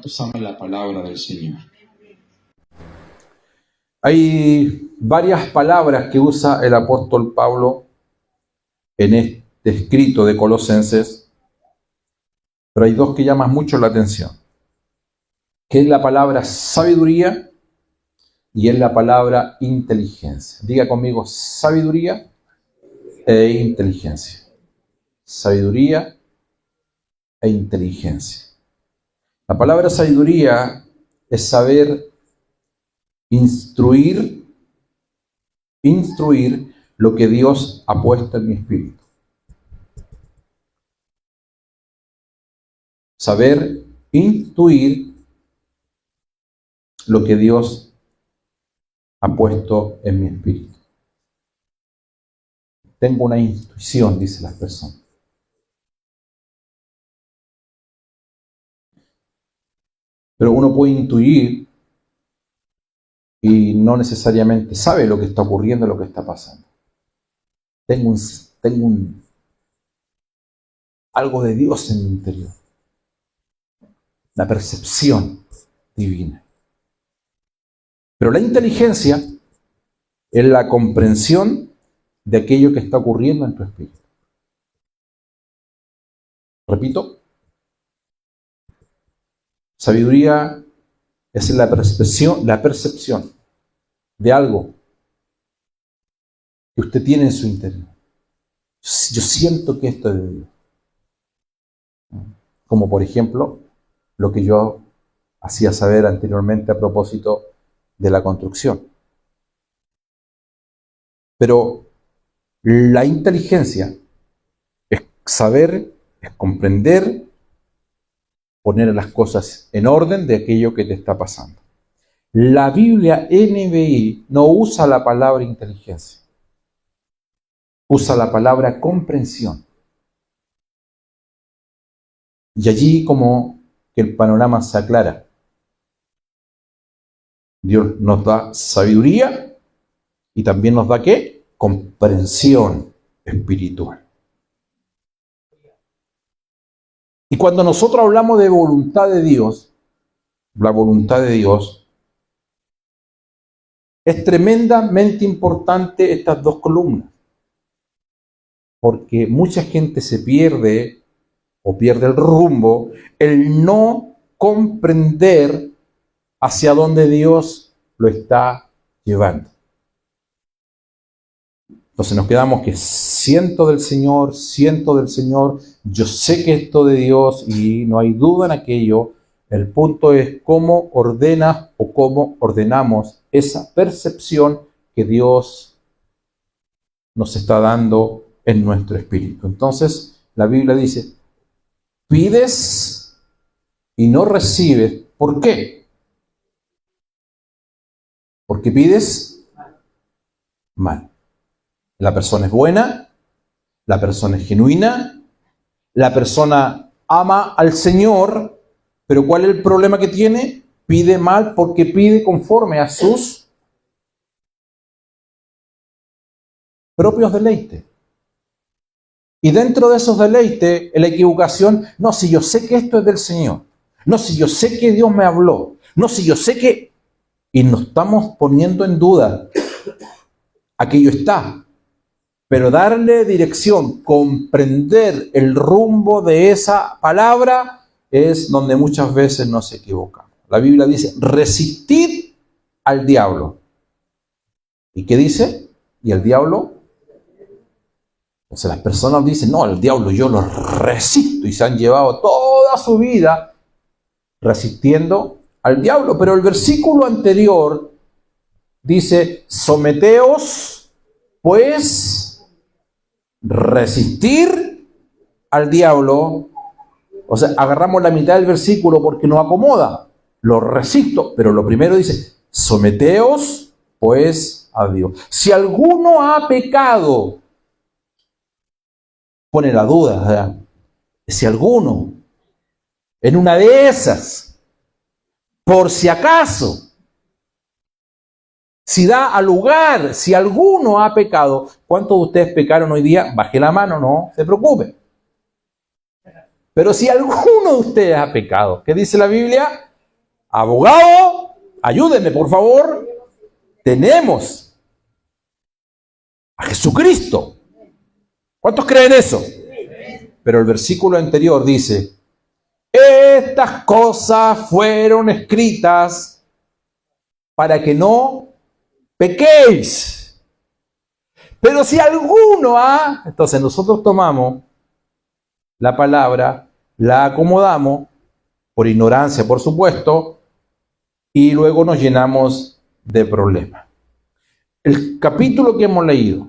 ¿Cuántos aman la palabra del Señor? Hay varias palabras que usa el apóstol Pablo en este escrito de Colosenses, pero hay dos que llaman mucho la atención, que es la palabra sabiduría y es la palabra inteligencia. Diga conmigo, sabiduría e inteligencia. Sabiduría e inteligencia. La palabra sabiduría es saber instruir lo que Dios ha puesto en mi espíritu. Saber intuir lo que Dios ha puesto en mi espíritu. Tengo una intuición, dicen las personas. Pero uno puede intuir y no necesariamente sabe lo que está ocurriendo, lo que está pasando. Tengo algo de Dios en mi interior. La percepción divina. Pero la inteligencia es la comprensión de aquello que está ocurriendo en tu espíritu. Repito, sabiduría es la percepción de algo que usted tiene en su interior. Yo siento que esto es de Dios. Como por ejemplo, lo que yo hacía saber anteriormente a propósito de la construcción. Pero la inteligencia es saber, es comprender, poner las cosas en orden de aquello que te está pasando. La Biblia NBI no usa la palabra inteligencia, usa la palabra comprensión. Y allí como que el panorama se aclara. Dios nos da sabiduría y también nos da ¿qué? Comprensión espiritual. Y cuando nosotros hablamos de voluntad de Dios, la voluntad de Dios, es tremendamente importante estas dos columnas. Porque mucha gente se pierde o pierde el rumbo, el no comprender hacia dónde Dios lo está llevando. Entonces nos quedamos que siento del Señor, yo sé que esto de Dios y no hay duda en aquello. El punto es cómo ordenas o cómo ordenamos esa percepción que Dios nos está dando en nuestro espíritu. Entonces la Biblia dice, pides y no recibes. ¿Por qué? Porque pides mal. La persona es buena, la persona es genuina, la persona ama al Señor, pero ¿cuál es el problema que tiene? Pide mal porque pide conforme a sus propios deleites. Y dentro de esos deleites, la equivocación, no, si yo sé que esto es del Señor, no, si yo sé que Dios me habló, no, si yo sé que... Y nos estamos poniendo en duda. Aquello está. Pero darle dirección, comprender el rumbo de esa palabra, es donde muchas veces nos equivocamos. La Biblia dice, resistid al diablo. ¿Y qué dice? ¿Y el diablo? O sea, las personas dicen, no, el diablo yo lo resisto, y se han llevado toda su vida resistiendo al diablo. Pero el versículo anterior dice, someteos, pues, resistir al diablo. O sea, agarramos la mitad del versículo porque nos acomoda. Lo resisto, pero lo primero dice, someteos, pues, a Dios. Si alguno ha pecado, pone la duda, ¿verdad? Si alguno, en una de esas, por si acaso, si da a lugar, si alguno ha pecado, ¿cuántos de ustedes pecaron hoy día? Baje la mano, no se preocupe. Pero si alguno de ustedes ha pecado, ¿qué dice la Biblia? abogado, ayúdenme por favor, tenemos a Jesucristo. ¿Cuántos creen eso? Pero el versículo anterior dice, estas cosas fueron escritas para que no pequéis. Pero si alguno entonces nosotros tomamos la palabra, la acomodamos, por ignorancia, por supuesto, y luego nos llenamos de problemas. El capítulo que hemos leído,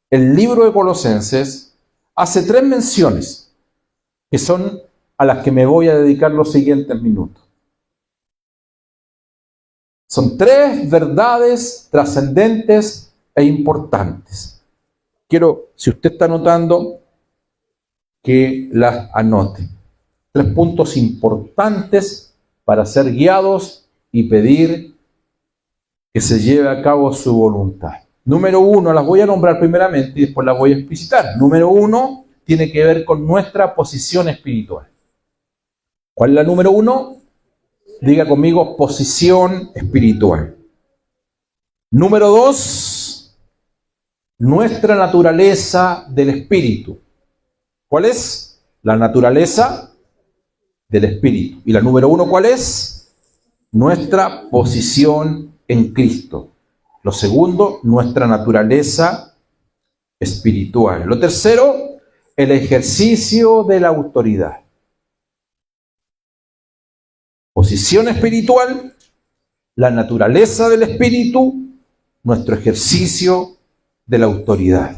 el libro de Colosenses, hace 3 menciones, que son a las que me voy a dedicar los siguientes minutos. Son 3 verdades trascendentes e importantes. Quiero, si usted está anotando, que las anote. 3 puntos importantes para ser guiados y pedir que se lleve a cabo su voluntad. Número 1, las voy a nombrar primeramente y después las voy a explicitar. Número 1 tiene que ver con nuestra posición espiritual. ¿Cuál es la número 1? Diga conmigo, posición espiritual. Número 2, nuestra naturaleza del espíritu. ¿Cuál es? La naturaleza del espíritu. Y la número 1, ¿cuál es? Nuestra posición en Cristo. Lo segundo, nuestra naturaleza espiritual. Lo tercero, el ejercicio de la autoridad. Posición espiritual, la naturaleza del espíritu, nuestro ejercicio de la autoridad.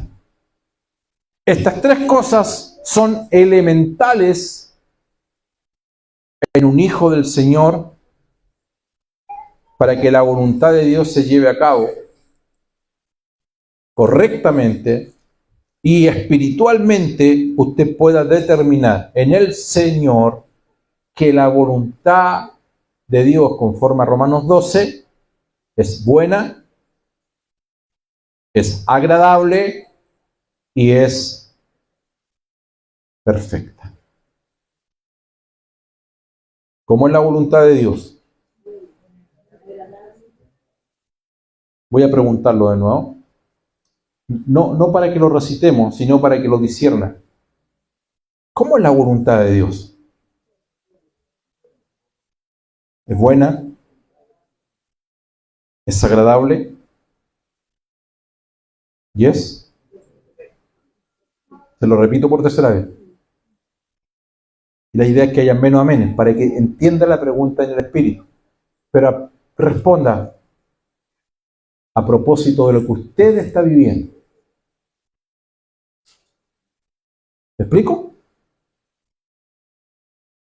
Estas 3 cosas son elementales en un hijo del Señor para que la voluntad de Dios se lleve a cabo correctamente y espiritualmente usted pueda determinar en el Señor que la voluntad de Dios, conforme a Romanos 12, es buena, es agradable y es perfecta. ¿Cómo es la voluntad de Dios? Voy a preguntarlo de nuevo. No para que lo recitemos, sino para que lo discierna. ¿Cómo es la voluntad de Dios? ¿Es buena? ¿Es agradable? ¿Yes? Se lo repito por tercera vez. Y la idea es que haya menos amenes, para que entienda la pregunta en el espíritu. Pero responda a propósito de lo que usted está viviendo. ¿Me explico?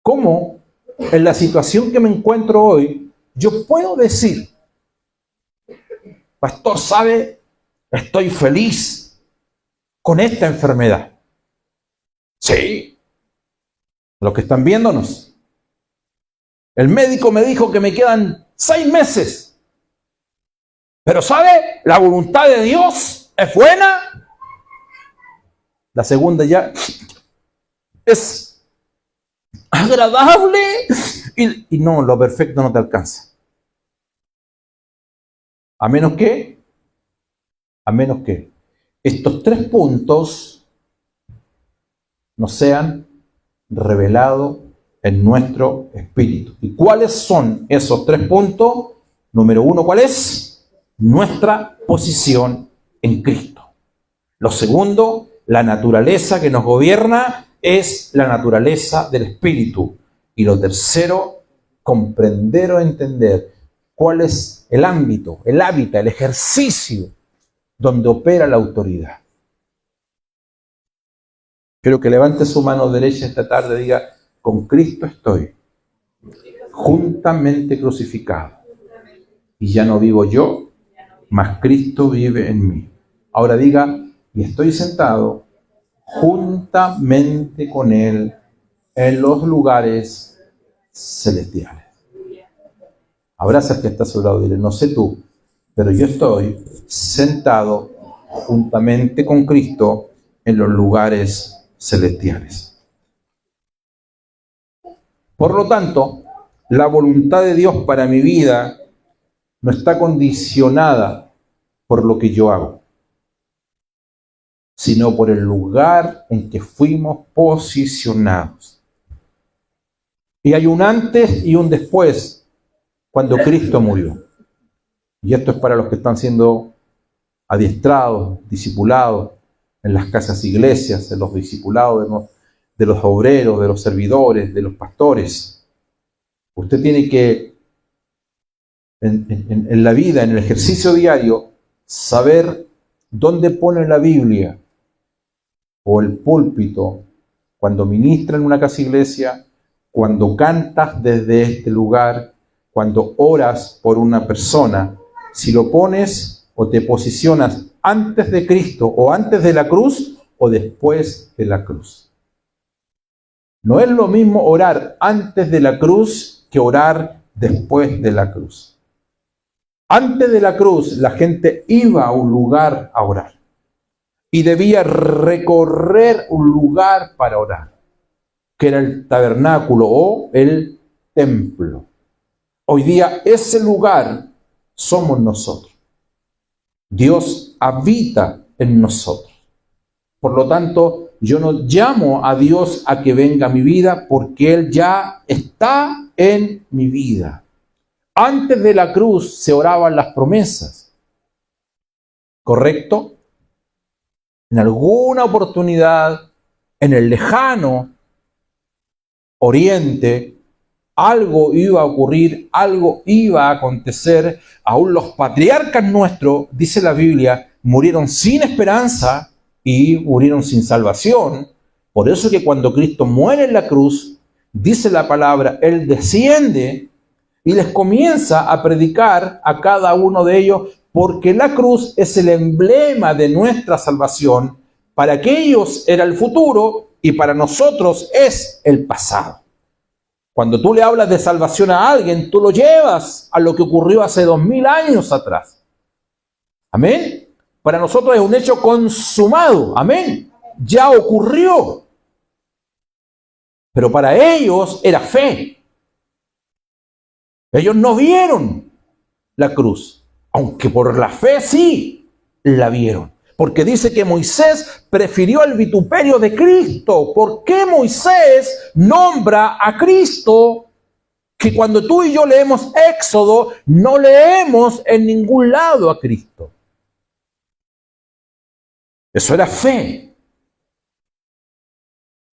¿Cómo en la situación que me encuentro hoy yo puedo decir, pastor, ¿sabe? Estoy feliz con esta enfermedad. Sí, los que están viéndonos. El médico me dijo que me quedan 6 meses. Pero ¿sabe? La voluntad de Dios es buena. La segunda ya es agradable. Y no, lo perfecto no te alcanza. A menos que estos 3 puntos nos sean revelados en nuestro espíritu. ¿Y cuáles son esos 3 puntos? Número 1, ¿cuál es? Nuestra posición en Cristo. Lo segundo, la naturaleza que nos gobierna es la naturaleza del espíritu. Y lo tercero, comprender o entender cuál es el ámbito, el hábitat, el ejercicio donde opera la autoridad. Quiero que levante su mano derecha esta tarde y diga, con Cristo estoy, juntamente crucificado. Y ya no vivo yo, mas Cristo vive en mí. Ahora diga, y estoy sentado juntamente con Él en los lugares celestiales. Abraza al que está a su lado y dile, no sé tú, pero yo estoy sentado juntamente con Cristo en los lugares celestiales. Por lo tanto, la voluntad de Dios para mi vida no está condicionada por lo que yo hago, sino por el lugar en que fuimos posicionados. Y hay un antes y un después cuando Cristo murió. Y esto es para los que están siendo adiestrados, discipulados en las casas iglesias, en los discipulados de los obreros, de los servidores, de los pastores. Usted tiene que, en la vida, en el ejercicio diario, saber dónde pone la Biblia o el púlpito, cuando ministra en una casa iglesia, cuando cantas desde este lugar, cuando oras por una persona, si lo pones o te posicionas antes de Cristo o antes de la cruz o después de la cruz. No es lo mismo orar antes de la cruz que orar después de la cruz. Antes de la cruz la gente iba a un lugar a orar y debía recorrer un lugar para orar, que era el tabernáculo o el templo. Hoy día ese lugar somos nosotros. Dios habita en nosotros. Por lo tanto, yo no llamo a Dios a que venga a mi vida porque Él ya está en mi vida. Antes de la cruz se oraban las promesas, ¿correcto? En alguna oportunidad, en el lejano Oriente, algo iba a ocurrir, algo iba a acontecer. Aún los patriarcas nuestros, dice la Biblia, murieron sin esperanza y murieron sin salvación. Por eso que cuando Cristo muere en la cruz, dice la palabra, Él desciende y les comienza a predicar a cada uno de ellos, porque la cruz es el emblema de nuestra salvación. Para aquellos era el futuro y para nosotros es el pasado. Cuando tú le hablas de salvación a alguien, tú lo llevas a lo que ocurrió hace 2000 años atrás. Amén. Para nosotros es un hecho consumado. Amén. Ya ocurrió. Pero para ellos era fe. Ellos no vieron la cruz, aunque por la fe sí la vieron. Porque dice que Moisés prefirió el vituperio de Cristo. ¿Por qué Moisés nombra a Cristo? Que cuando tú y yo leemos Éxodo, no leemos en ningún lado a Cristo. Eso era fe.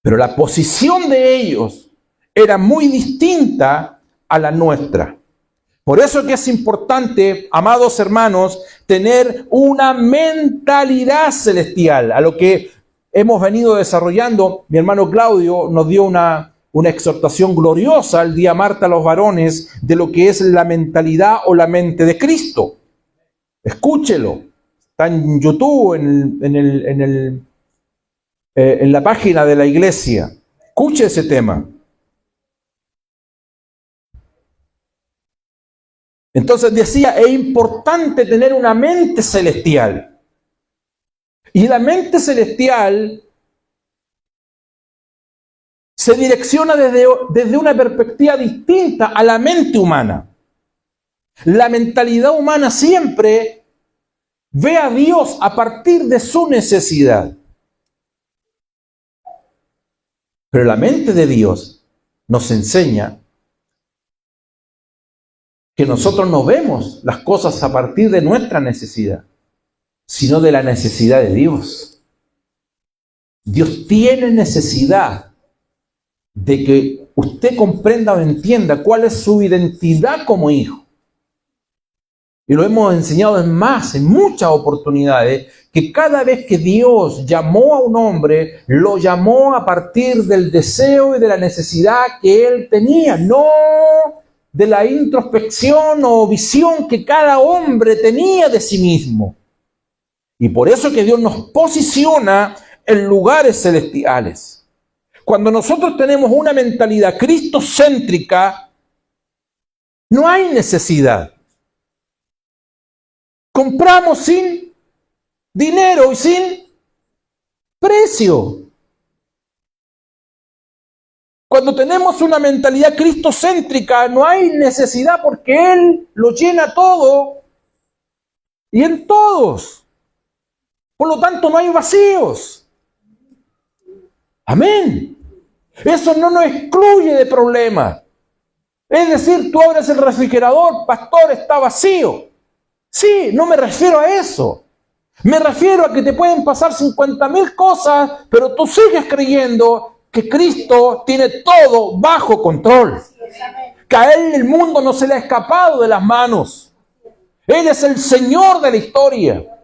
Pero la posición de ellos era muy distinta a la nuestra. Por eso que es importante, amados hermanos, tener una mentalidad celestial, a lo que hemos venido desarrollando. Mi hermano Claudio nos dio una exhortación gloriosa el día martes a los varones de lo que es la mentalidad o la mente de Cristo. Escúchelo, está en YouTube, en la página de la iglesia. Escuche ese tema. Entonces decía, es importante tener una mente celestial. Y la mente celestial se direcciona desde una perspectiva distinta a la mente humana. La mentalidad humana siempre ve a Dios a partir de su necesidad. Pero la mente de Dios nos enseña que nosotros no vemos las cosas a partir de nuestra necesidad, sino de la necesidad de Dios. Dios tiene necesidad de que usted comprenda o entienda cuál es su identidad como hijo. Y lo hemos enseñado en muchas oportunidades, que cada vez que Dios llamó a un hombre, lo llamó a partir del deseo y de la necesidad que él tenía, no de la introspección o visión que cada hombre tenía de sí mismo. Y por eso que Dios nos posiciona en lugares celestiales. Cuando nosotros tenemos una mentalidad cristocéntrica, no hay necesidad. Compramos sin dinero y sin precio. Cuando tenemos una mentalidad cristocéntrica, no hay necesidad porque Él lo llena todo y en todos. Por lo tanto, no hay vacíos. Amén. Eso no nos excluye de problemas. Es decir, tú abres el refrigerador, pastor, está vacío. Sí, no me refiero a eso. Me refiero a que te pueden pasar 50.000 cosas, pero tú sigues creyendo que Cristo tiene todo bajo control. Que a Él el mundo no se le ha escapado de las manos. Él es el Señor de la historia.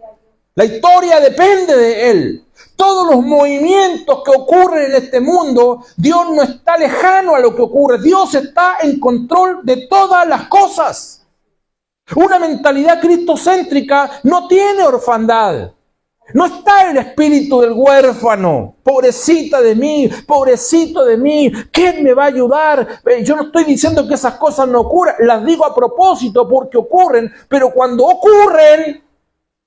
La historia depende de Él. Todos los movimientos que ocurren en este mundo, Dios no está lejano a lo que ocurre. Dios está en control de todas las cosas. Una mentalidad cristocéntrica no tiene orfandad. No está el espíritu del huérfano. Pobrecita de mí, pobrecito de mí. ¿Quién me va a ayudar? Yo no estoy diciendo que esas cosas no ocurran. Las digo a propósito porque ocurren. Pero cuando ocurren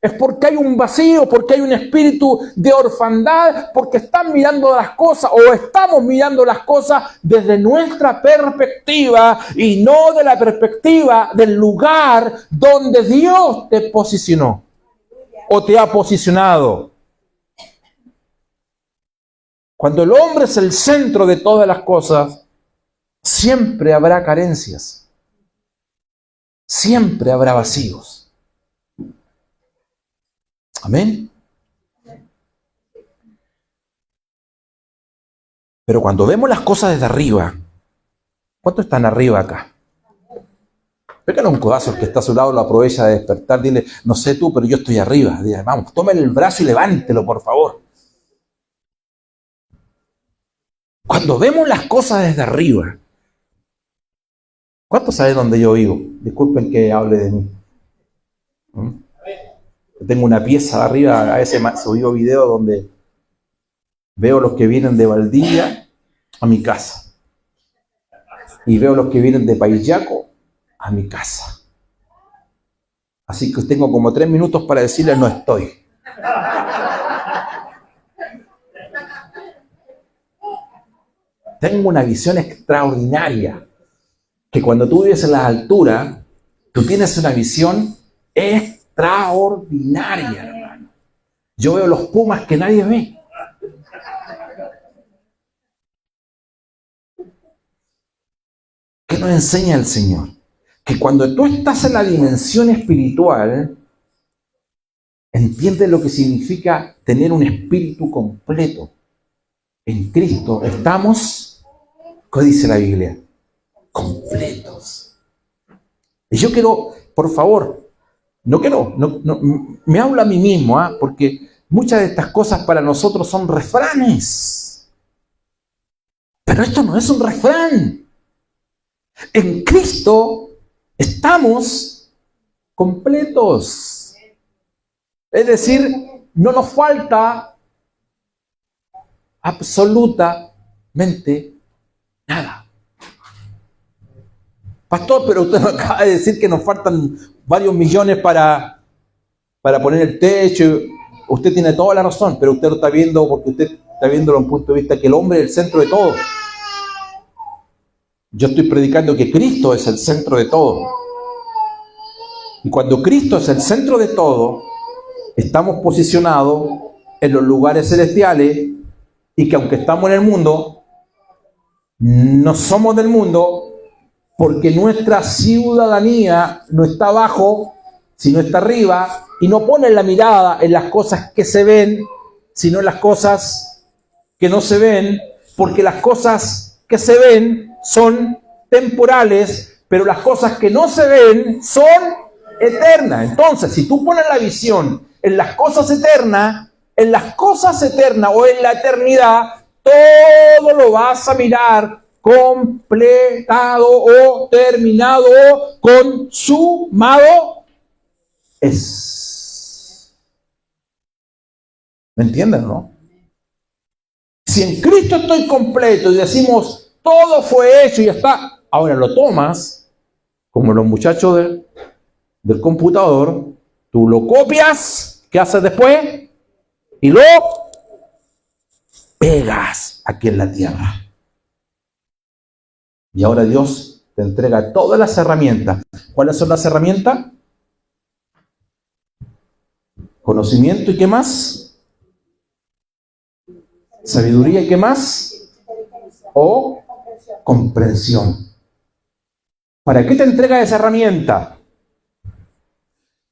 es porque hay un vacío, porque hay un espíritu de orfandad, porque están mirando las cosas o estamos mirando las cosas desde nuestra perspectiva y no de la perspectiva del lugar donde Dios te posicionó o te ha posicionado. Cuando el hombre es el centro de todas las cosas, siempre habrá carencias, siempre habrá vacíos. Amén. Pero cuando vemos las cosas desde arriba, ¿cuántos están arriba acá? Pégale un codazo al que está a su lado, lo aprovecha de despertar, dile, no sé tú, pero yo estoy arriba. Dile, vamos, tómale el brazo y levántelo, por favor. Cuando vemos las cosas desde arriba, ¿cuántos saben dónde yo vivo? Disculpen que hable de mí. Tengo una pieza arriba, a veces subió video donde veo los que vienen de Valdivia a mi casa. Y veo los que vienen de Paillaco a mi casa. Así que tengo como 3 minutos para decirles no estoy. Tengo una visión extraordinaria. Que cuando tú vives en las alturas, tú tienes una visión extraordinaria, hermano. Yo veo los pumas que nadie ve. ¿Qué nos enseña el Señor? Que cuando tú estás en la dimensión espiritual, entiendes lo que significa tener un espíritu completo. En Cristo estamos, ¿qué dice la Biblia? Completos. Y yo quiero, por favor, no, me hablo a mí mismo, porque muchas de estas cosas para nosotros son refranes. Pero esto no es un refrán. En Cristo estamos completos. Es decir, no nos falta absolutamente nada. Pastor, pero usted nos acaba de decir que nos faltan varios millones para poner el techo. Usted tiene toda la razón, pero usted lo está viendo porque usted está viéndolo desde un punto de vista que el hombre es el centro de todo. Yo estoy predicando que Cristo es el centro de todo. Y cuando Cristo es el centro de todo, estamos posicionados en los lugares celestiales y que aunque estamos en el mundo, no somos del mundo porque nuestra ciudadanía no está abajo, sino está arriba y no pone la mirada en las cosas que se ven, sino en las cosas que no se ven, porque las cosas que se ven son temporales, pero las cosas que no se ven son eternas. Entonces, si tú pones la visión en las cosas eternas o en la eternidad, todo lo vas a mirar completado o terminado o consumado es. ¿Me entienden, no? Si en Cristo estoy completo y decimos todo fue hecho y ya está, ahora lo tomas como los muchachos del computador, tú lo copias, ¿qué haces después? Y lo pegas aquí en la tierra. Y ahora Dios te entrega todas las herramientas. ¿Cuáles son las herramientas? Conocimiento y ¿qué más? Sabiduría y ¿qué más? O comprensión. ¿Para qué te entrega esa herramienta?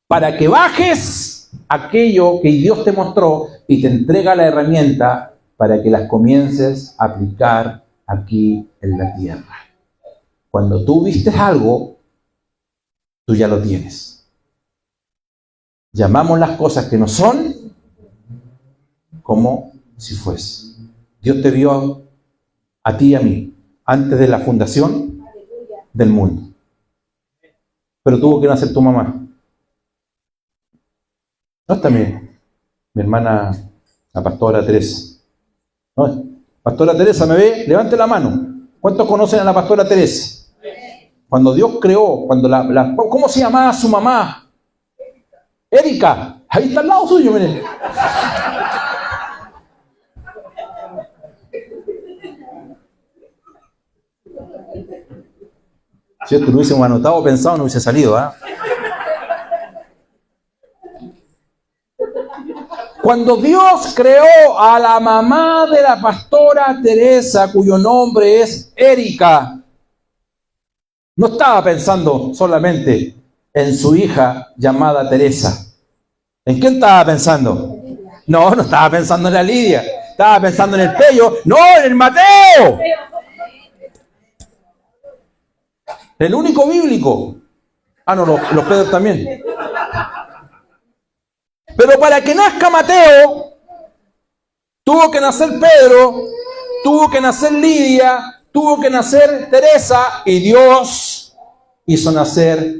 Para que bajes aquello que Dios te mostró y te entrega la herramienta para que las comiences a aplicar aquí en la tierra. Cuando tú viste algo, tú ya lo tienes. Llamamos las cosas que no son como si fuese. Dios te vio a ti y a mí antes de la fundación del mundo. Pero tuvo que nacer tu mamá. No está mi hermana, la pastora Teresa. ¿No? Pastora Teresa, ¿me ve? Levante la mano. ¿Cuántos conocen a la pastora Teresa? Cuando Dios creó, ¿cómo se llamaba su mamá? Erika. Ahí está al lado suyo, miren. Si esto lo hubiésemos anotado, pensado, no hubiese salido, ¿eh? Cuando Dios creó a la mamá de la pastora Teresa, cuyo nombre es Erika, no estaba pensando solamente en su hija llamada Teresa. ¿En quién estaba pensando? No estaba pensando en la Lidia. Estaba pensando en el Pello. ¡No, en el Mateo! El único bíblico. Ah, no, los Pedros también. Pero para que nazca Mateo, tuvo que nacer Pedro, tuvo que nacer Lidia, tuvo que nacer Teresa, y Dios hizo nacer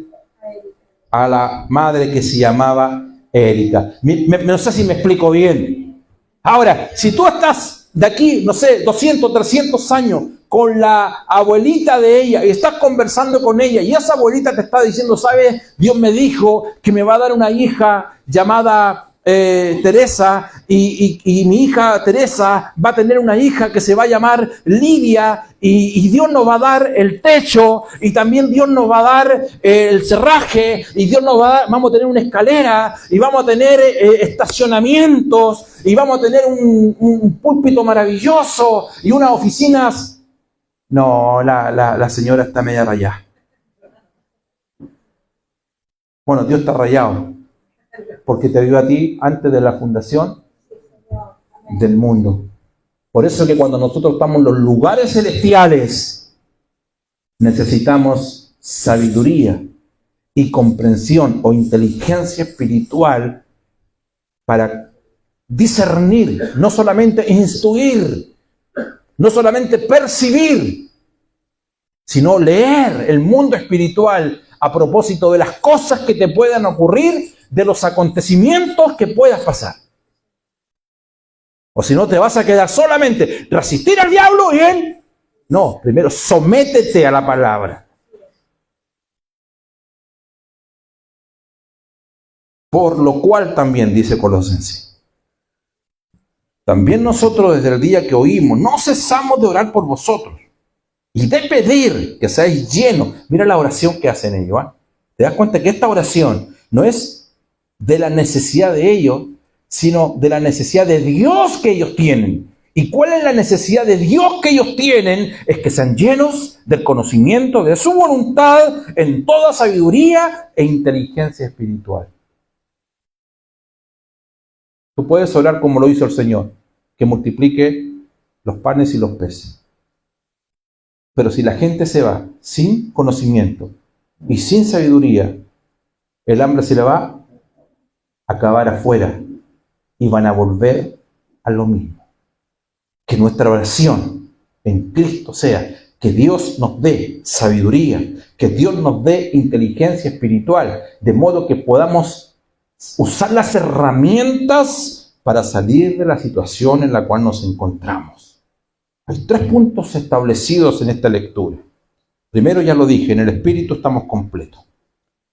a la madre que se llamaba Erika. No sé si me explico bien. Ahora, si tú estás de aquí, no sé, 200, 300 años, con la abuelita de ella, y estás conversando con ella, y esa abuelita te está diciendo, ¿sabes? Dios me dijo que me va a dar una hija llamada Teresa, y mi hija Teresa va a tener una hija que se va a llamar Lidia, y Dios nos va a dar el techo, y también Dios nos va a dar el cerraje, y Dios nos va a dar, vamos a tener una escalera, y vamos a tener estacionamientos, y vamos a tener un púlpito maravilloso, y unas oficinas. No, la señora está media rayada. Bueno, Dios está rayado, porque te vio a ti antes de la fundación del mundo. Por eso que cuando nosotros estamos en los lugares celestiales, necesitamos sabiduría y comprensión o inteligencia espiritual para discernir, no solamente instruir, no solamente percibir, sino leer el mundo espiritual a propósito de las cosas que te puedan ocurrir, de los acontecimientos que puedas pasar. O si no, te vas a quedar solamente resistir al diablo y él. No, primero sométete a la palabra. Por lo cual también, dice Colosenses, también nosotros desde el día que oímos, no cesamos de orar por vosotros y de pedir que seáis llenos. Mira la oración que hacen ellos, ¿eh? Te das cuenta que esta oración no es de la necesidad de ellos, sino de la necesidad de Dios que ellos tienen. ¿Y cuál es la necesidad de Dios que ellos tienen? Es que sean llenos del conocimiento de su voluntad en toda sabiduría e inteligencia espiritual. Tú puedes orar como lo hizo el Señor, que multiplique los panes y los peces. Pero si la gente se va sin conocimiento y sin sabiduría, el hambre se le va a acabar afuera y van a volver a lo mismo. Que nuestra oración en Cristo sea que Dios nos dé sabiduría, que Dios nos dé inteligencia espiritual, de modo que podamos usar las herramientas para salir de la situación en la cual nos encontramos. Hay 3 puntos establecidos en esta lectura. Primero, ya lo dije, en el Espíritu estamos completos.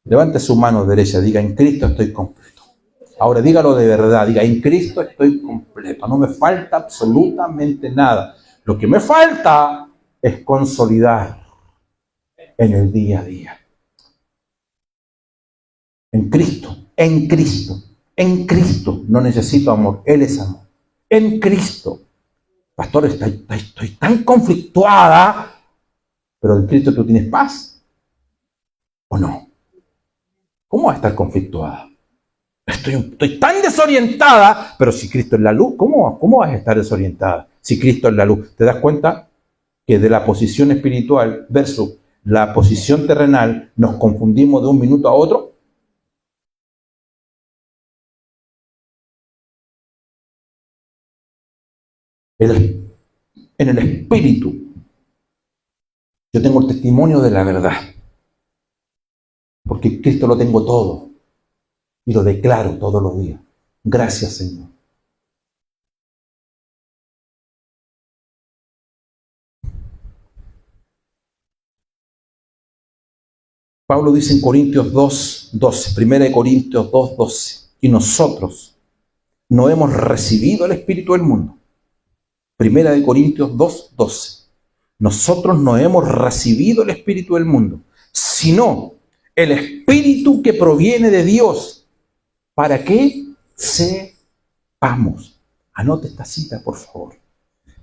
Levante su mano derecha, diga, en Cristo estoy completo. Ahora dígalo de verdad, diga, en Cristo estoy completo. No me falta absolutamente nada. Lo que me falta es consolidar en el día a día. En Cristo, en Cristo, en Cristo. No necesito amor, Él es amor. En Cristo. Pastor, estoy tan conflictuada, pero en Cristo tú tienes paz. ¿O no? ¿Cómo vas a estar conflictuada? Estoy tan desorientada, pero si Cristo es la luz, ¿cómo vas a estar desorientada? Si Cristo es la luz. ¿Te das cuenta que de la posición espiritual versus la posición terrenal nos confundimos de un minuto a otro? En el espíritu, yo tengo el testimonio de la verdad, porque Cristo lo tengo todo y lo declaro todos los días. Gracias, Señor. Pablo dice en Corintios 2:12, 1 Corintios 2:12, y nosotros no hemos recibido el espíritu del mundo. 1 Corintios 2:12. Nosotros no hemos recibido el espíritu del mundo, sino el espíritu que proviene de Dios, para que sepamos. Anote esta cita, por favor.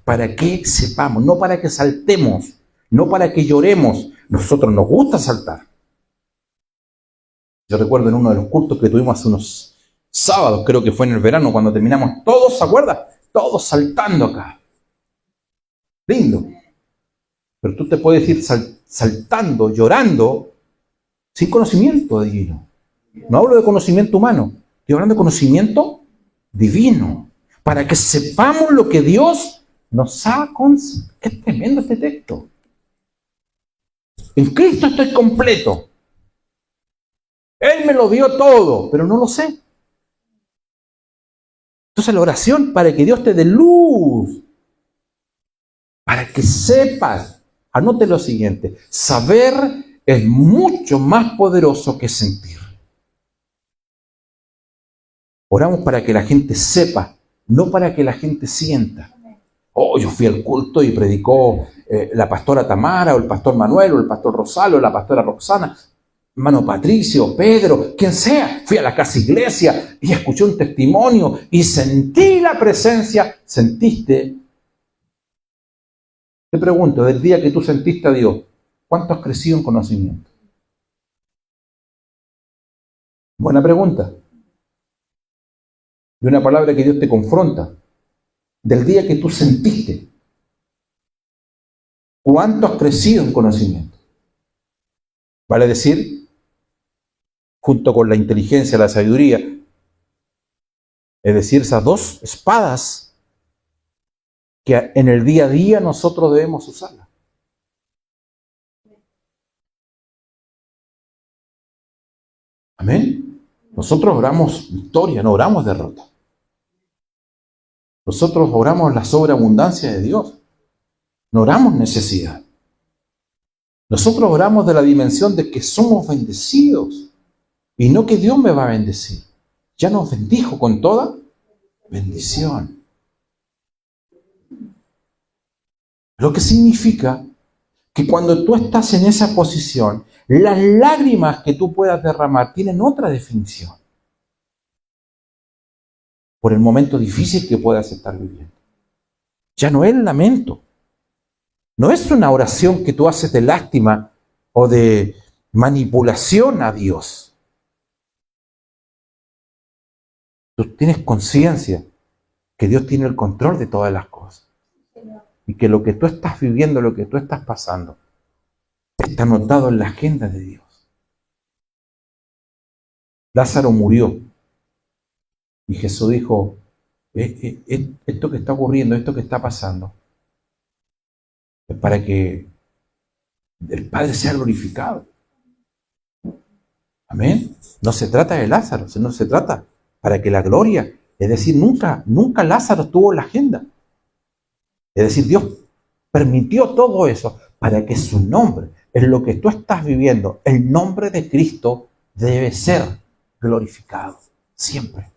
Para que sepamos, no para que saltemos, no para que lloremos. Nosotros nos gusta saltar. Yo recuerdo en uno de los cultos que tuvimos hace unos sábados, creo que fue en el verano, cuando terminamos, todos, ¿se acuerdan? Todos saltando acá. Lindo. Pero tú te puedes ir saltando, llorando, sin conocimiento divino. No hablo de conocimiento humano, estoy hablando de conocimiento divino. Para que sepamos lo que Dios nos ha concedido. Qué tremendo este texto. En Cristo estoy completo. Él me lo dio todo, pero no lo sé. Entonces la oración para que Dios te dé luz. Para que sepas. Anote lo siguiente. Saber es mucho más poderoso que sentir. Oramos para que la gente sepa, no para que la gente sienta. Oh, yo fui al culto y predicó la pastora Tamara, o el pastor Manuel, o el pastor Rosalo, o la pastora Roxana, hermano Patricio, Pedro, quien sea. Fui a la casa iglesia y escuché un testimonio y sentí la presencia. ¿Sentiste? Te pregunto, del día que tú sentiste a Dios, ¿cuánto has crecido en conocimiento? Buena pregunta. Y una palabra que Dios te confronta. Del día que tú sentiste, ¿cuánto has crecido en conocimiento? Vale decir, junto con la inteligencia, la sabiduría, es decir, esas dos espadas que en el día a día nosotros debemos usarlas. Amén. Nosotros oramos victoria, no oramos derrota. Nosotros oramos la sobreabundancia de Dios. No oramos necesidad. Nosotros oramos de la dimensión de que somos bendecidos y no que Dios me va a bendecir. Ya nos bendijo con toda bendición. Lo que significa que cuando tú estás en esa posición, las lágrimas que tú puedas derramar tienen otra definición. Por el momento difícil que puedas estar viviendo. Ya no es lamento. No es una oración que tú haces de lástima o de manipulación a Dios. Tú tienes conciencia que Dios tiene el control de todas las cosas. Y que lo que tú estás viviendo, lo que tú estás pasando, está anotado en la agenda de Dios. Lázaro murió. Y Jesús dijo, esto que está ocurriendo, esto que está pasando, es para que el Padre sea glorificado. Amén. No se trata de Lázaro, sino se trata para que la gloria, es decir, nunca Lázaro estuvo en la agenda. Es decir, Dios permitió todo eso para que su nombre, en lo que tú estás viviendo, el nombre de Cristo debe ser glorificado siempre.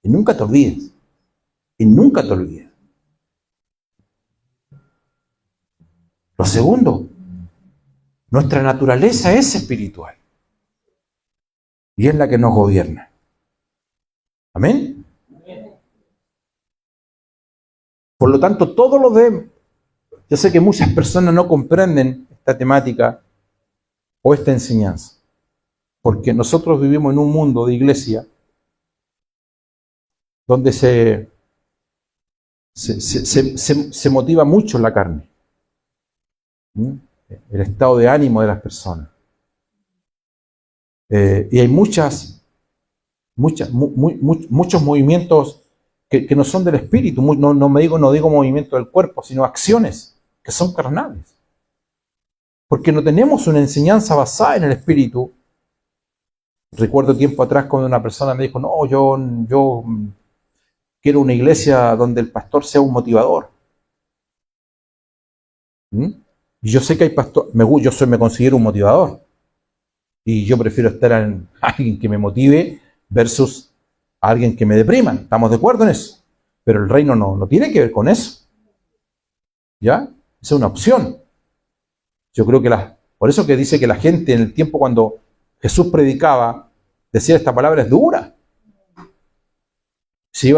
Y nunca te olvides. Y nunca te olvides. Lo segundo, Nuestra naturaleza es espiritual. Y es la que nos gobierna. ¿Amén? Por lo tanto, todo lo de... Yo sé que muchas personas no comprenden esta temática o esta enseñanza. Porque nosotros vivimos en un mundo de iglesia donde se motiva mucho la carne. El estado de ánimo de las personas. Y hay muchos movimientos que no son del espíritu. No digo movimiento del cuerpo, sino acciones que son carnales. Porque no tenemos una enseñanza basada en el espíritu. Recuerdo tiempo atrás cuando una persona me dijo, no, yo quiero una iglesia donde el pastor sea un motivador. Y yo sé que hay pastores, me considero un motivador. Y yo prefiero estar en alguien que me motive versus alguien que me deprima. ¿Estamos de acuerdo en eso? Pero el reino no tiene que ver con eso. ¿Ya? Esa es una opción. Yo creo que por eso que dice que la gente en el tiempo cuando Jesús predicaba, decía esta palabra es dura. Se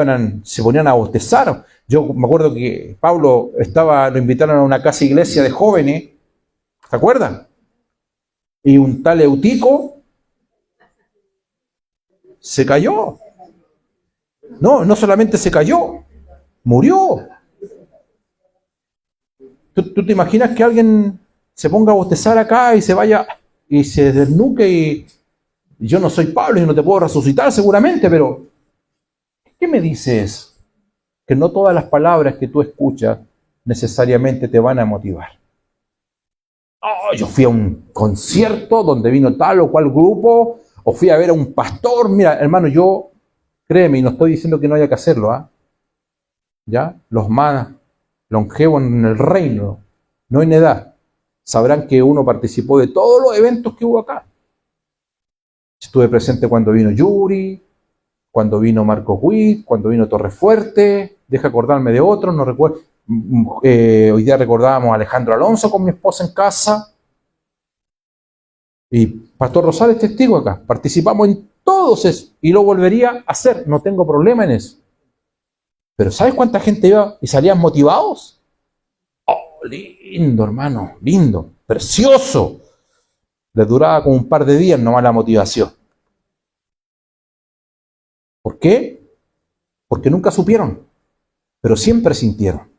ponían a bostezar. Yo me acuerdo que Pablo lo invitaron a una casa iglesia de jóvenes, ¿se acuerdan? Y un tal Eutico se cayó. No solamente se cayó, murió. ¿Tú te imaginas que alguien se ponga a bostezar acá y se vaya y se desnuque y yo no soy Pablo y no te puedo resucitar seguramente, pero ¿qué me dices? Que no todas las palabras que tú escuchas necesariamente te van a motivar. Oh, yo fui a un concierto donde vino tal o cual grupo, o fui a ver a un pastor. Mira, hermano, créeme, y no estoy diciendo que no haya que hacerlo, ¿ya? Los más longevos en el reino, no en edad, sabrán que uno participó de todos los eventos que hubo acá. Estuve presente cuando vino Yuri, cuando vino Marco Witt, cuando vino Torrefuerte, deja acordarme de otros, no recuerdo. Hoy día recordábamos a Alejandro Alonso con mi esposa en casa. Y Pastor Rosales es testigo acá. Participamos en todos esos y lo volvería a hacer, no tengo problema en eso. Pero ¿sabes cuánta gente iba y salían motivados? Oh, lindo, hermano, lindo, precioso. Les duraba como un par de días nomás la motivación. ¿Por qué? Porque nunca supieron, pero siempre sintieron.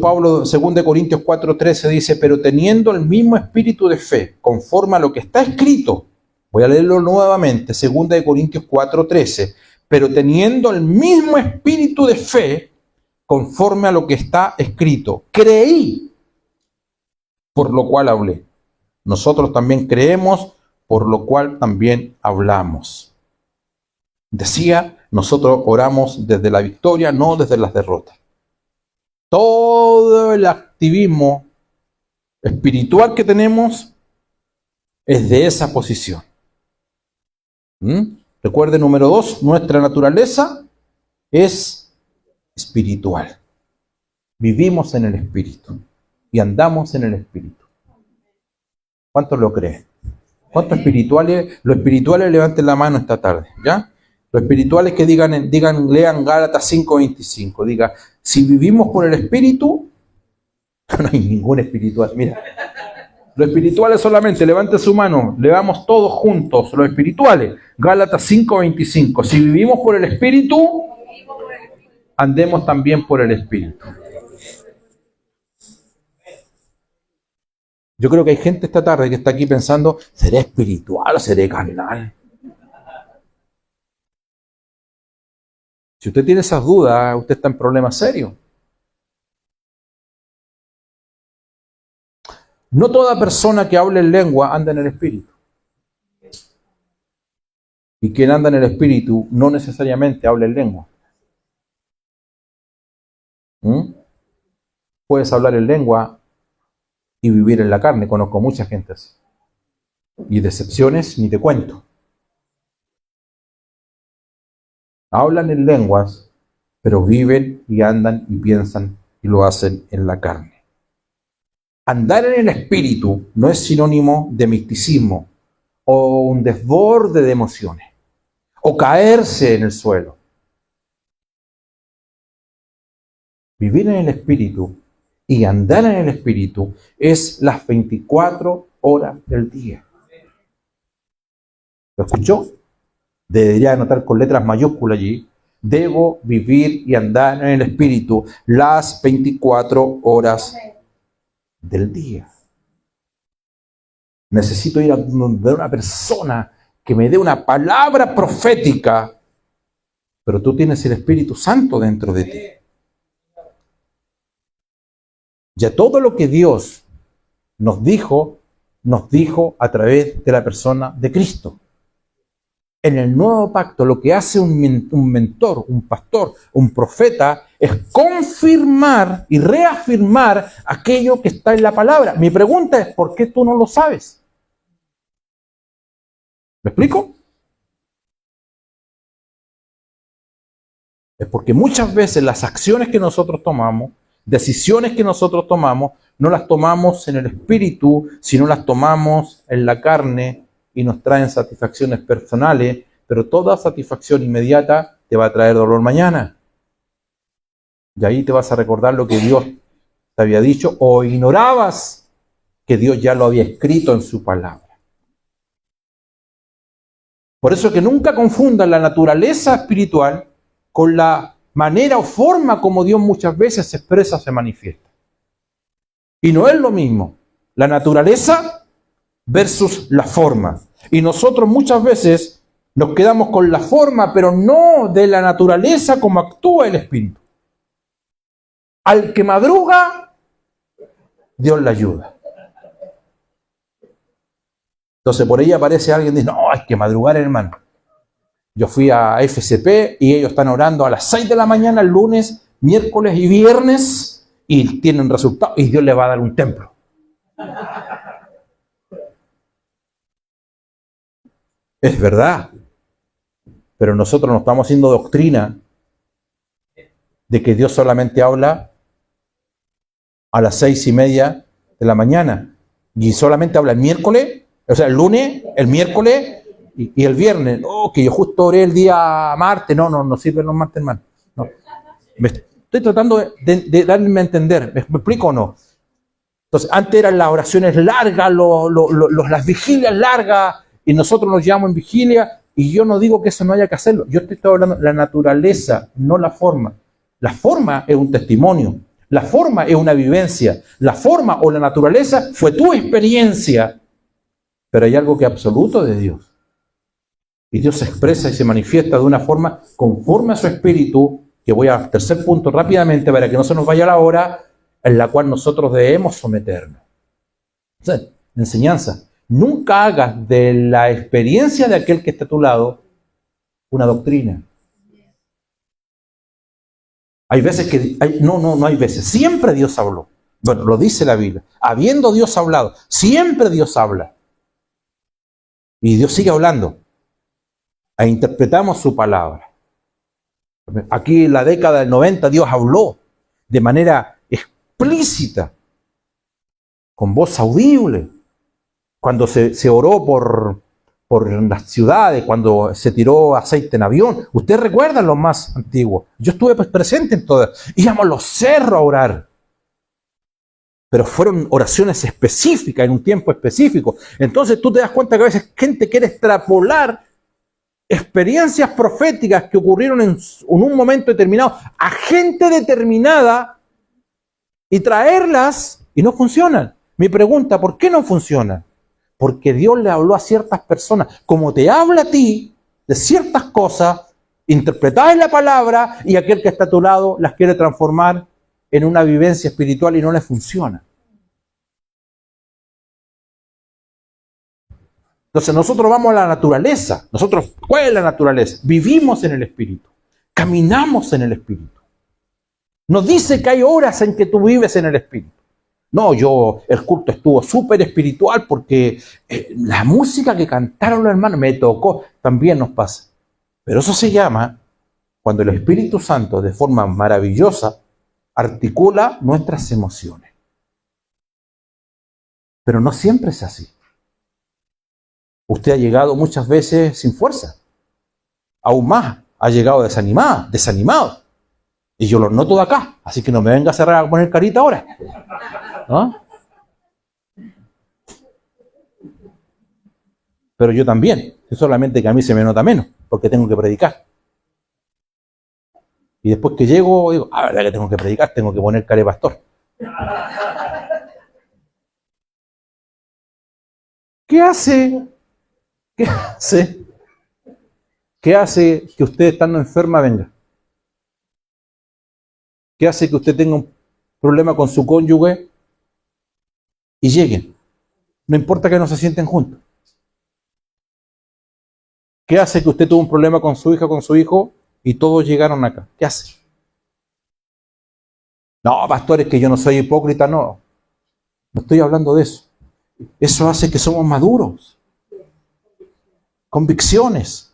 Pablo, 2 Corintios 4:13 dice, pero teniendo el mismo espíritu de fe, conforme a lo que está escrito, voy a leerlo nuevamente, 2 Corintios 4:13, pero teniendo el mismo espíritu de fe, conforme a lo que está escrito, creí, por lo cual hablé. Nosotros también creemos, por lo cual también hablamos. Decía, nosotros oramos desde la victoria, no desde las derrotas. Todo el activismo espiritual que tenemos es de esa posición. Recuerde, número 2, nuestra naturaleza es espiritual. Vivimos en el espíritu y andamos en el espíritu. ¿Cuántos lo creen? ¿Cuántos espirituales? Los espirituales levanten la mano esta tarde, ¿ya? Los espirituales que lean Gálatas 5:25, diga, si vivimos por el espíritu, no hay ningún espiritual, mira. Los espirituales solamente, levanten su mano, leamos todos juntos, los espirituales, Gálatas 5:25, si vivimos por el espíritu, andemos también por el espíritu. Yo creo que hay gente esta tarde que está aquí pensando, ¿seré espiritual o seré carnal? Si usted tiene esas dudas, usted está en problemas serios. No toda persona que hable en lengua anda en el espíritu. Y quien anda en el espíritu no necesariamente habla en lengua. Puedes hablar en lengua y vivir en la carne. Conozco mucha gente así. Y decepciones ni te cuento. Hablan en lenguas pero viven y andan y piensan y lo hacen en la carne. Andar en el espíritu no es sinónimo de misticismo o un desborde de emociones o caerse en el suelo. Vivir en el espíritu y andar en el espíritu es las 24 horas del día. ¿Lo escuchó? Debería anotar con letras mayúsculas allí. Debo vivir y andar en el espíritu las 24 horas del día. Necesito ir a donde una persona que me dé una palabra profética, pero tú tienes el Espíritu Santo dentro de ti. Ya todo lo que Dios nos dijo a través de la persona de Cristo. En el nuevo pacto, lo que hace un mentor, un pastor, un profeta, es confirmar y reafirmar aquello que está en la palabra. Mi pregunta es, ¿por qué tú no lo sabes? ¿Me explico? Es porque muchas veces las acciones que nosotros tomamos, decisiones que nosotros tomamos, no las tomamos en el espíritu, sino las tomamos en la carne, y nos traen satisfacciones personales, pero toda satisfacción inmediata te va a traer dolor mañana. Y ahí te vas a recordar lo que Dios te había dicho, o ignorabas que Dios ya lo había escrito en su palabra. Por eso que nunca confundan la naturaleza espiritual con la manera o forma como Dios muchas veces se expresa, se manifiesta. Y no es lo mismo la naturaleza versus la forma. Y nosotros muchas veces nos quedamos con la forma, pero no de la naturaleza como actúa el Espíritu. Al que madruga, Dios le ayuda. Entonces por ahí aparece alguien y dice, no, hay que madrugar, hermano. Yo fui a FCP y ellos están orando a las 6 de la mañana el lunes, miércoles y viernes y tienen resultados y Dios les va a dar un templo. Es verdad, pero nosotros no estamos haciendo doctrina de que Dios solamente habla a las 6:30 de la mañana y solamente habla el miércoles, o sea, el lunes, el miércoles y el viernes. No, que yo justo oré el día martes. No sirven los martes, hermano. No. Me estoy tratando de darme a entender. ¿Me explico o no? Entonces, antes eran las oraciones largas, las vigilias largas, y nosotros nos llamamos en vigilia, y yo no digo que eso no haya que hacerlo. Yo te estoy hablando de la naturaleza, no la forma. La forma es un testimonio. La forma es una vivencia. La forma o la naturaleza fue tu experiencia. Pero hay algo que es absoluto de Dios. Y Dios se expresa y se manifiesta de una forma conforme a su espíritu, que voy al tercer punto rápidamente para que no se nos vaya la hora, en la cual nosotros debemos someternos. O sea, enseñanza. Nunca hagas de la experiencia de aquel que está a tu lado una doctrina. Hay veces que... No hay veces. Siempre Dios habló. Bueno, lo dice la Biblia. Habiendo Dios hablado, siempre Dios habla. Y Dios sigue hablando. E interpretamos su palabra. Aquí en la década del 90 Dios habló de manera explícita, con voz audible, cuando se oró por las ciudades, cuando se tiró aceite en avión. Ustedes recuerdan los más antiguos. Yo estuve presente en todas. Íbamos a los cerros a orar. Pero fueron oraciones específicas, en un tiempo específico. Entonces tú te das cuenta que a veces gente quiere extrapolar experiencias proféticas que ocurrieron en un momento determinado a gente determinada y traerlas y no funcionan. Mi pregunta, ¿por qué no funcionan? Porque Dios le habló a ciertas personas, como te habla a ti, de ciertas cosas, interpretadas en la palabra, y aquel que está a tu lado las quiere transformar en una vivencia espiritual y no le funciona. Entonces nosotros vamos a la naturaleza. ¿Cuál es la naturaleza? Vivimos en el Espíritu. Caminamos en el Espíritu. Nos dice que hay horas en que tú vives en el Espíritu. No, el culto estuvo súper espiritual porque la música que cantaron los hermanos me tocó. También nos pasa. Pero eso se llama Cuando el Espíritu Santo, de forma maravillosa, articula nuestras emociones. Pero no siempre es así. Usted ha llegado muchas veces sin fuerza. Aún más, ha llegado desanimado. Y yo lo noto de acá, así que no me venga a cerrar a poner carita ahora. ¿No? Pero yo también, es solamente que a mí se me nota menos, porque tengo que predicar. Y después que llego, digo, verdad que tengo que predicar, tengo que poner cara de pastor. ¿Qué hace? ¿Qué hace que usted estando enferma venga? ¿Qué hace que usted tenga un problema con su cónyuge y lleguen? No importa que no se sienten juntos. ¿Qué hace que usted tuvo un problema con su hija, con su hijo y todos llegaron acá? ¿Qué hace? No, pastores, que yo no soy hipócrita, no. No estoy hablando de eso. Eso hace que somos maduros. Convicciones.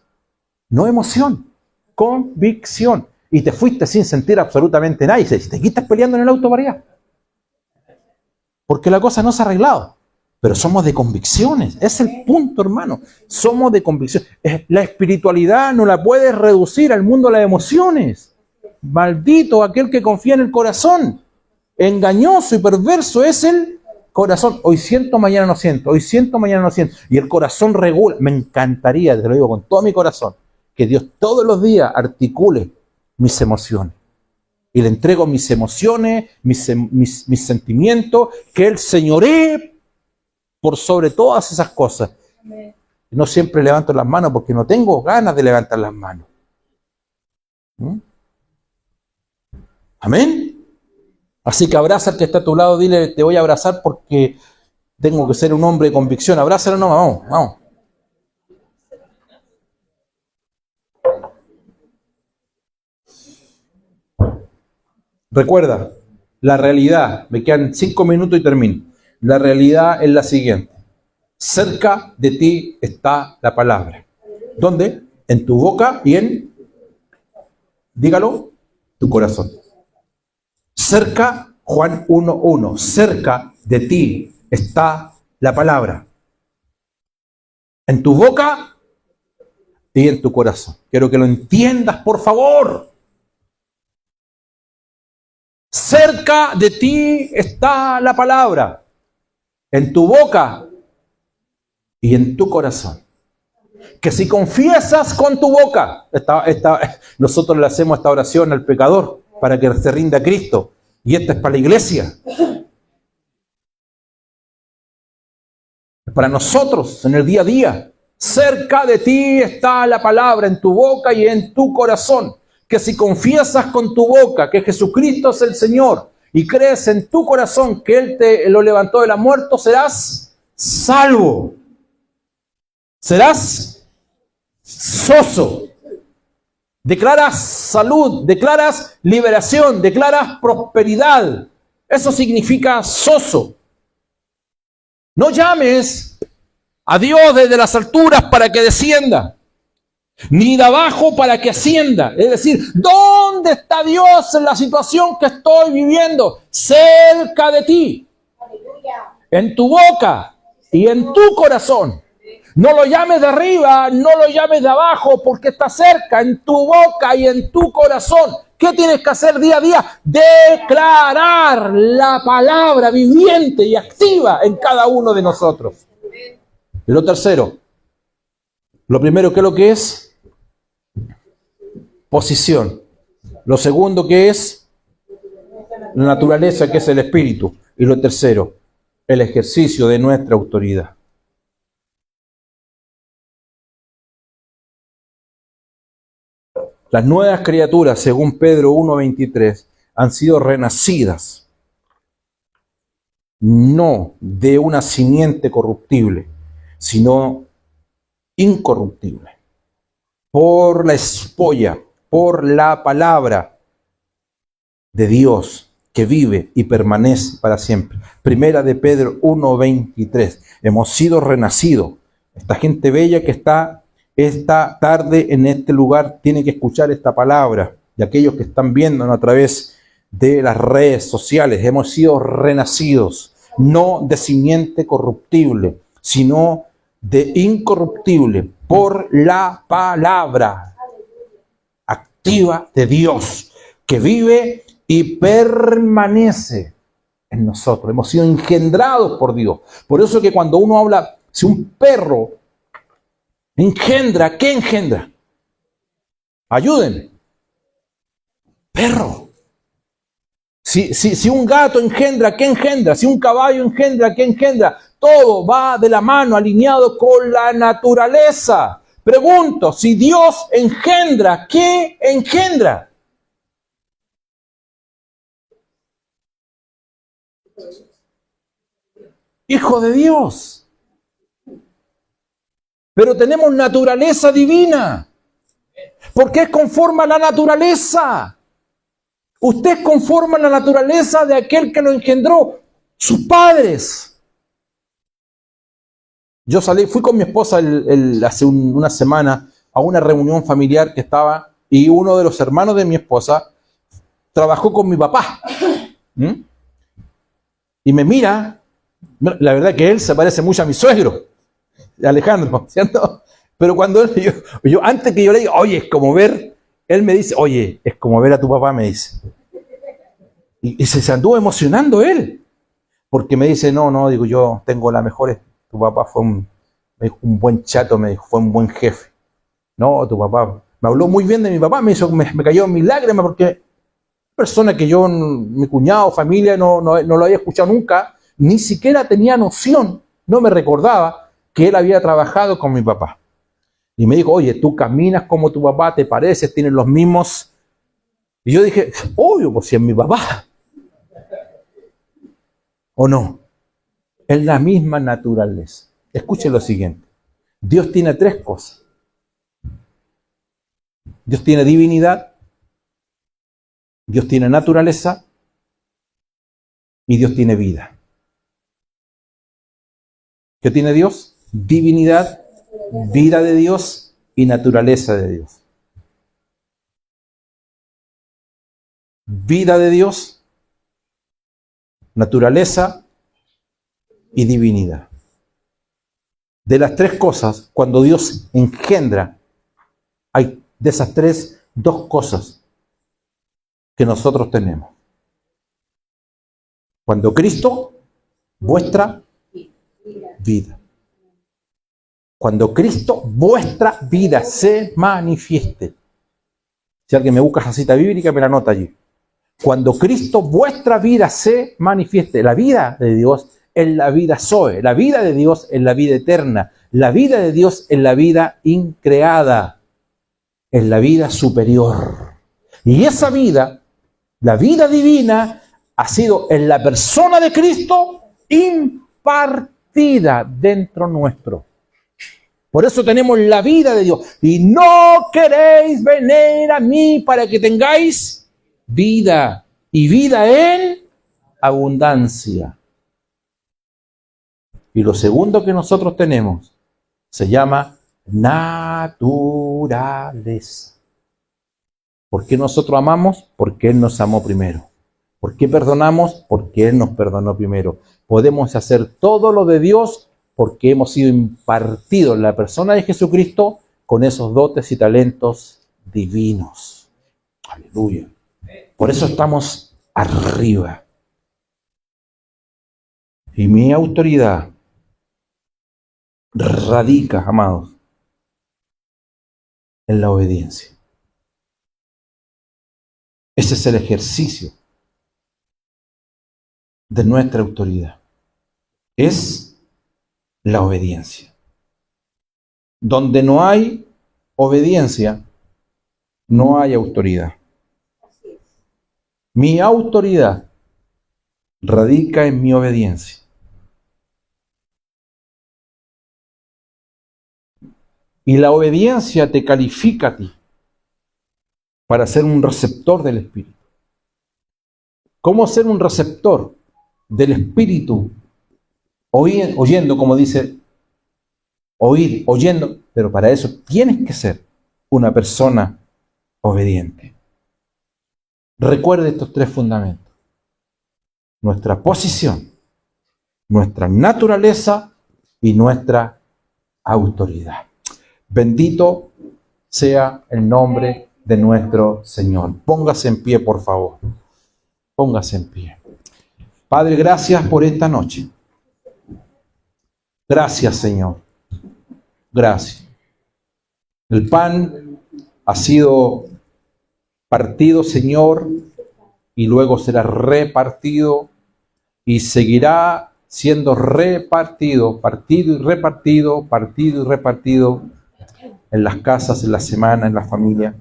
No emoción. Convicción. Y te fuiste sin sentir absolutamente nada. Y te quitas peleando en el auto para allá. Porque la cosa no se ha arreglado. Pero somos de convicciones. Es el punto, hermano. Somos de convicciones. La espiritualidad no la puedes reducir al mundo de las emociones. Maldito aquel que confía en el corazón. Engañoso y perverso es el corazón. Hoy siento, mañana no siento. Hoy siento, mañana no siento. Y el corazón regula. Me encantaría, te lo digo con todo mi corazón, que Dios todos los días articule mis emociones. Y le entrego mis emociones, mis sentimientos, que Él señoree por sobre todas esas cosas. Amén. No siempre levanto las manos porque no tengo ganas de levantar las manos. Amén. Así que abraza al que está a tu lado, dile, te voy a abrazar porque tengo que ser un hombre de convicción. Abrázalo, no, vamos. Recuerda, la realidad, me quedan 5 minutos y termino. La realidad es la siguiente. Cerca de ti está la palabra. ¿Dónde? En tu boca y en, dígalo, tu corazón. Cerca, Juan 1:1, cerca de ti está la palabra. En tu boca y en tu corazón. Quiero que lo entiendas, por favor. Cerca de ti está la palabra. En tu boca y en tu corazón. Que si confiesas con tu boca, nosotros le hacemos esta oración al pecador para que se rinda a Cristo. Y esta es para la iglesia. Para nosotros, en el día a día. Cerca de ti está la palabra, en tu boca y en tu corazón. Que si confiesas con tu boca que Jesucristo es el Señor y crees en tu corazón que Él te lo levantó de la muerte, serás salvo. Serás soso. Declaras salud, declaras liberación, declaras prosperidad. Eso significa soso. No llames a Dios desde las alturas para que descienda, ni de abajo para que ascienda. Es decir, ¿dónde está Dios en la situación que estoy viviendo? Cerca de ti. Aleluya. En tu boca y en tu corazón. No lo llames de arriba, no lo llames de abajo, porque está cerca, en tu boca y en tu corazón. ¿Qué tienes que hacer día a día? Declarar la palabra viviente y activa en cada uno de nosotros. Y lo tercero, lo primero, ¿qué es lo que es? Posición. Lo segundo, ¿qué es? La naturaleza, que es el espíritu. Y lo tercero, el ejercicio de nuestra autoridad. Las nuevas criaturas, según Pedro 1:23, han sido renacidas, no de una simiente corruptible, sino incorruptible, por la espolla, por la palabra de Dios que vive y permanece para siempre. Primera de Pedro 1:23. Hemos sido renacidos. Esta gente bella que está esta tarde en este lugar tiene que escuchar esta palabra. Y aquellos que están viéndonos a través de las redes sociales, hemos sido renacidos, no de simiente corruptible, sino de incorruptible, por la palabra activa de Dios, que vive y permanece en nosotros. Hemos sido engendrados por Dios. Por eso que cuando uno habla, si un perro engendra, ¿qué engendra? Ayúdenme. Perro. Si un gato engendra, ¿qué engendra? Si un caballo engendra, ¿qué engendra? Todo va de la mano, alineado con la naturaleza. Pregunto, si Dios engendra, ¿qué engendra? Hijo de Dios. Pero tenemos naturaleza divina. Porque es conforme a la naturaleza. Usted es conforme a la naturaleza de aquel que lo engendró, sus padres. Yo fui con mi esposa hace una semana a una reunión familiar que estaba, y uno de los hermanos de mi esposa trabajó con mi papá. Y me mira, la verdad que él se parece mucho a mi suegro, Alejandro, ¿cierto? Pero cuando yo antes que yo le diga, oye, es como ver, él me dice, oye, es como ver a tu papá, me dice. Y se anduvo emocionando él, porque me dice, no, digo, yo tengo la mejor, tu papá fue un buen chato, me dijo, fue un buen jefe. No, tu papá, me habló muy bien de mi papá, me cayó en mis lágrimas, porque persona que yo, mi cuñado, familia, no lo había escuchado nunca, ni siquiera tenía noción, no me recordaba que él había trabajado con mi papá. Y me dijo, oye, tú caminas como tu papá, te pareces, tienes los mismos. Y yo dije, obvio, pues si es mi papá. ¿O no? Es la misma naturaleza. Escuche lo siguiente. Dios tiene tres cosas. Dios tiene divinidad, Dios tiene naturaleza y Dios tiene vida. ¿Qué tiene Dios? Divinidad, vida de Dios y naturaleza de Dios. Vida de Dios, naturaleza y divinidad. De las tres cosas, cuando Dios engendra, hay de esas tres, dos cosas que nosotros tenemos. Cuando Cristo, vuestra vida. Cuando Cristo, vuestra vida, se manifieste. Si alguien me busca esa cita bíblica, me la anota allí. Cuando Cristo, vuestra vida, se manifieste. La vida de Dios es la vida Zoe. La vida de Dios es la vida eterna. La vida de Dios es la vida increada. Es la vida superior. Y esa vida, la vida divina, ha sido en la persona de Cristo impartida dentro nuestro. Por eso tenemos la vida de Dios. Y no queréis venir a mí para que tengáis vida. Y vida en abundancia. Y lo segundo que nosotros tenemos se llama naturaleza. ¿Por qué nosotros amamos? Porque Él nos amó primero. ¿Por qué perdonamos? Porque Él nos perdonó primero. Podemos hacer todo lo de Dios porque hemos sido impartidos en la persona de Jesucristo con esos dotes y talentos divinos. Aleluya. Por eso estamos arriba. Y mi autoridad radica, amados, en la obediencia. Ese es el ejercicio de nuestra autoridad. Es la obediencia. Donde no hay obediencia, no hay autoridad. Mi autoridad radica en mi obediencia. Y la obediencia te califica a ti para ser un receptor del Espíritu. ¿Cómo ser un receptor del Espíritu? Oyendo, como dice, oyendo. Pero para eso tienes que ser una persona obediente. Recuerde estos 3 fundamentos: nuestra posición, nuestra naturaleza y nuestra autoridad. Bendito sea el nombre de nuestro Señor. Póngase en pie, por favor. Póngase en pie. Padre, gracias por esta noche. Gracias, Señor. Gracias. El pan ha sido partido, Señor, y luego será repartido y seguirá siendo repartido, partido y repartido, partido y repartido en las casas, en la semana, en la familia.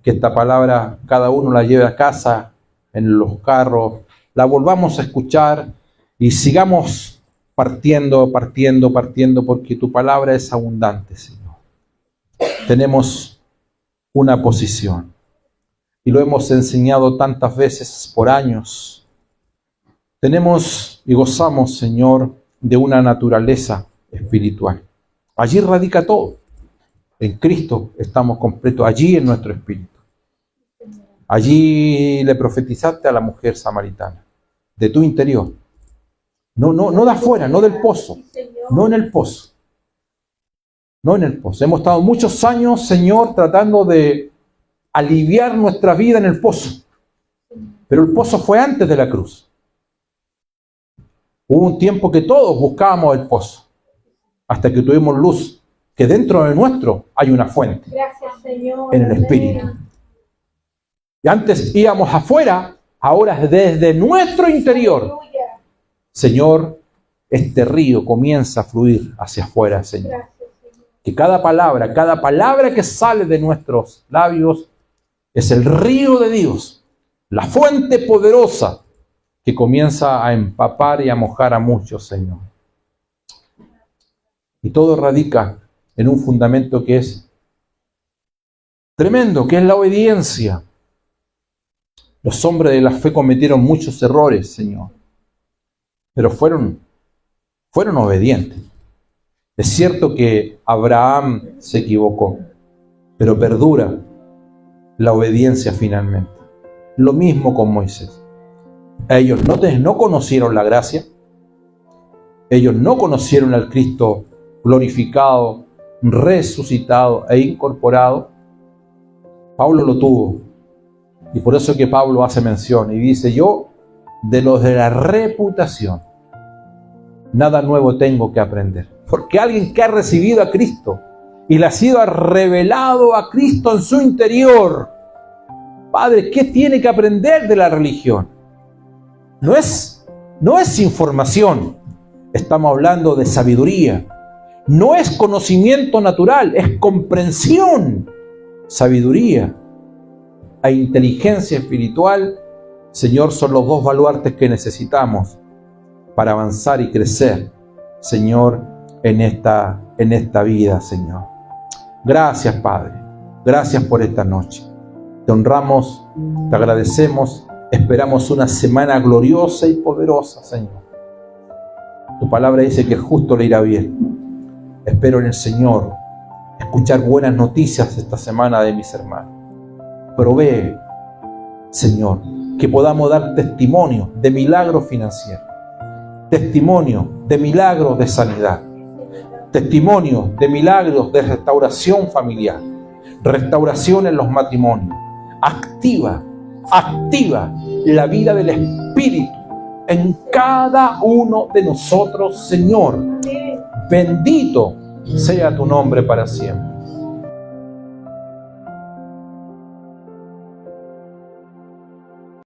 Que esta palabra cada uno la lleve a casa, en los carros, la volvamos a escuchar y sigamos partiendo, porque tu palabra es abundante, Señor. Tenemos una posición y lo hemos enseñado tantas veces por años. Tenemos y gozamos, Señor, de una naturaleza espiritual. Allí radica todo. En Cristo estamos completos, allí en nuestro espíritu. Allí le profetizaste a la mujer samaritana, de tu interior. No de afuera, no del pozo, no en el pozo. No en el pozo. Hemos estado muchos años, Señor, tratando de aliviar nuestra vida en el pozo. Pero el pozo fue antes de la cruz. Hubo un tiempo que todos buscábamos el pozo, hasta que tuvimos luz, que dentro de nuestro hay una fuente. Gracias, Señor. En el espíritu. Y antes íbamos afuera, ahora desde nuestro interior. Señor, este río comienza a fluir hacia afuera, Señor. Gracias, Señor. Que cada palabra que sale de nuestros labios es el río de Dios, la fuente poderosa que comienza a empapar y a mojar a muchos, Señor. Y todo radica en un fundamento que es tremendo, que es la obediencia. Los hombres de la fe cometieron muchos errores, Señor, pero fueron obedientes. Es cierto que Abraham se equivocó, pero perdura la obediencia finalmente. Lo mismo con Moisés. Ellos no conocieron la gracia, ellos no conocieron al Cristo glorificado, resucitado e incorporado. Pablo lo tuvo. Y por eso que Pablo hace mención y dice: yo, de los de la reputación, nada nuevo tengo que aprender. Porque alguien que ha recibido a Cristo y le ha sido revelado a Cristo en su interior, Padre, ¿qué tiene que aprender de la religión? No es información. Estamos hablando de sabiduría. No es conocimiento natural, es comprensión. Sabiduría e inteligencia espiritual, Señor, son los 2 baluartes que necesitamos para avanzar y crecer, Señor, en esta vida, Señor. Gracias, Padre. Gracias por esta noche. Te honramos, te agradecemos. Esperamos una semana gloriosa y poderosa, Señor. Tu palabra dice que el justo le irá bien. Espero en el Señor escuchar buenas noticias esta semana de mis hermanos. Provee, Señor, que podamos dar testimonio de milagros financieros, testimonio de milagros de sanidad, testimonio de milagros de restauración familiar, restauración en los matrimonios. Activa la vida del Espíritu en cada uno de nosotros, Señor. Bendito sea tu nombre para siempre.